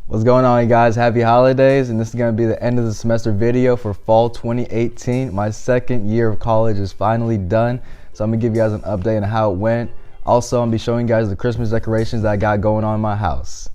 What's going on, you guys? Happy holidays, and this is going to be the end of the semester video for fall 2018. My second year of college is finally done, so I'm going to give you guys an update on how it went. Also, I'm going to be showing you guys the Christmas decorations that I got going on in my house.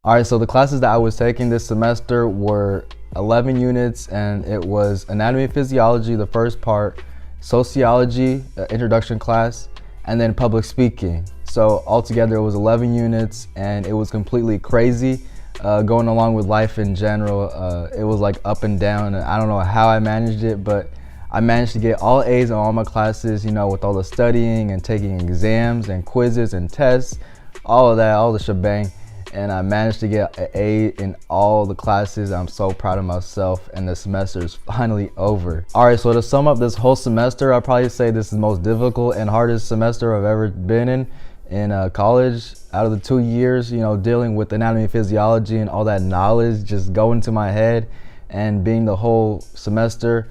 Alright, so the classes that I was taking this semester were 11 units, and it was anatomy and physiology, the first part, sociology, introduction class, and then public speaking. So altogether it was 11 units, and it was completely crazy going along with life in general. It was like up and down, and I don't know how I managed it, but I managed to get all A's in all my classes, you know, with all the studying and taking exams and quizzes and tests, all of that, all the shebang. And I managed to get an A in all the classes. I'm so proud of myself, and the semester is finally over. All right, so to sum up this whole semester, I'd probably say this is the most difficult and hardest semester I've ever been in college. Out of the 2 years, you know, dealing with anatomy and physiology and all that knowledge just going to my head and being the whole semester,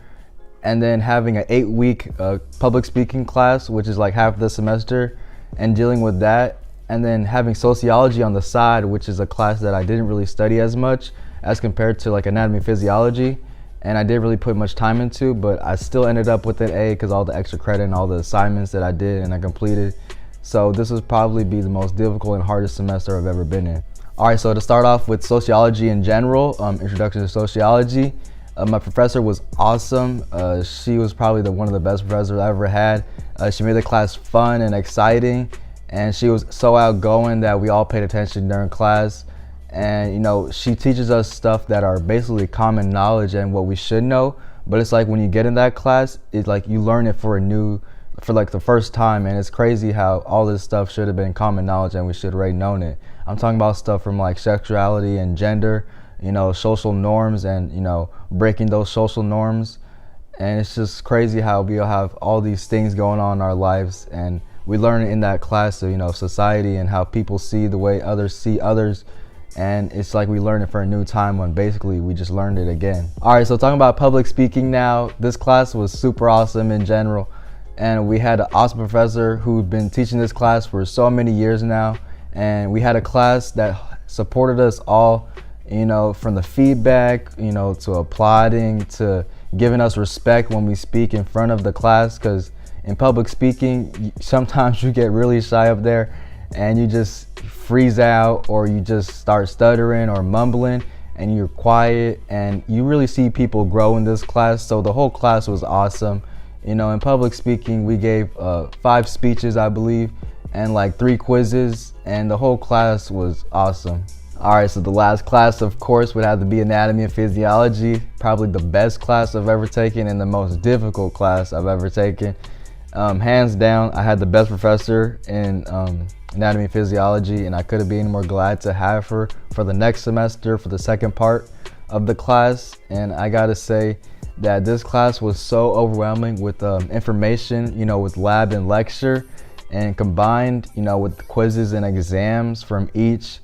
and then having an 8-week public speaking class, which is like half the semester, and dealing with that. And then having sociology on the side, which is a class that I didn't really study as much as compared to like anatomy and physiology, and I didn't really put much time into, but I still ended up with an A because all the extra credit and all the assignments that I did and I completed. So this would probably be the most difficult and hardest semester I've ever been in. All right, so to start off with sociology in general, introduction to sociology, my professor was awesome. She was probably one of the best professors I ever had. She made the class fun and exciting. And she was so outgoing that we all paid attention during class. And you know, she teaches us stuff that are basically common knowledge and what we should know. But it's like when you get in that class, it's like you learn it for like the first time. And it's crazy how all this stuff should have been common knowledge and we should have already known it. I'm talking about stuff from like sexuality and gender, you know, social norms, and you know, breaking those social norms. And it's just crazy how we all have all these things going on in our lives, and we learn it in that class of, you know, society and how people see the way others see others. And it's like we learn it for a new time when basically we just learned it again. All right, so talking about public speaking now, this class was super awesome in general. And we had an awesome professor who'd been teaching this class for so many years now. And we had a class that supported us all, you know, from the feedback, you know, to applauding, to giving us respect when we speak in front of the class. Because in public speaking, sometimes you get really shy up there and you just freeze out, or you just start stuttering or mumbling and you're quiet, and you really see people grow in this class. So the whole class was awesome. You know, in public speaking, we gave 5 speeches, I believe, and like 3 quizzes, and the whole class was awesome. All right, so the last class, of course, would have to be anatomy and physiology. Probably the best class I've ever taken and the most difficult class I've ever taken. Hands down, I had the best professor in anatomy and physiology, and I couldn't be any more glad to have her for the next semester for the second part of the class. And I gotta say that this class was so overwhelming with information, you know, with lab and lecture, and combined, you know, with quizzes and exams from each.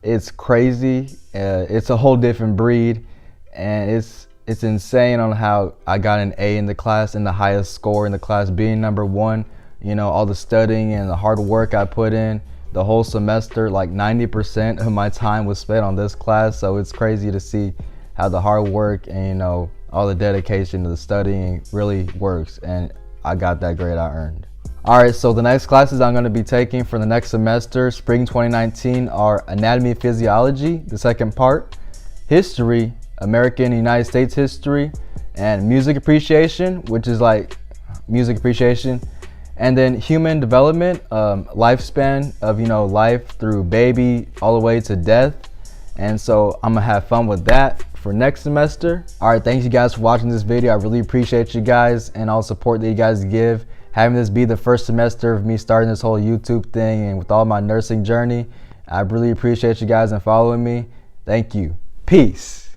It's crazy. It's a whole different breed, and it's insane on how I got an A in the class and the highest score in the class, being number 1. You know, all the studying and the hard work I put in the whole semester, like 90% of my time was spent on this class. So it's crazy to see how the hard work and, you know, all the dedication to the studying really works, and I got that grade I earned. All right, so the next classes I'm going to be taking for the next semester, spring 2019, are anatomy and physiology, the second part, history, American and United States history, and music appreciation, which is like music appreciation, and then human development, lifespan of, you know, life through baby all the way to death. And so I'm gonna have fun with that for next semester. All right, thanks you guys for watching this video. I really appreciate you guys and all the support that you guys give. Having this be the first semester of me starting this whole YouTube thing and with all my nursing journey, I really appreciate you guys and following me. Thank you. Peace.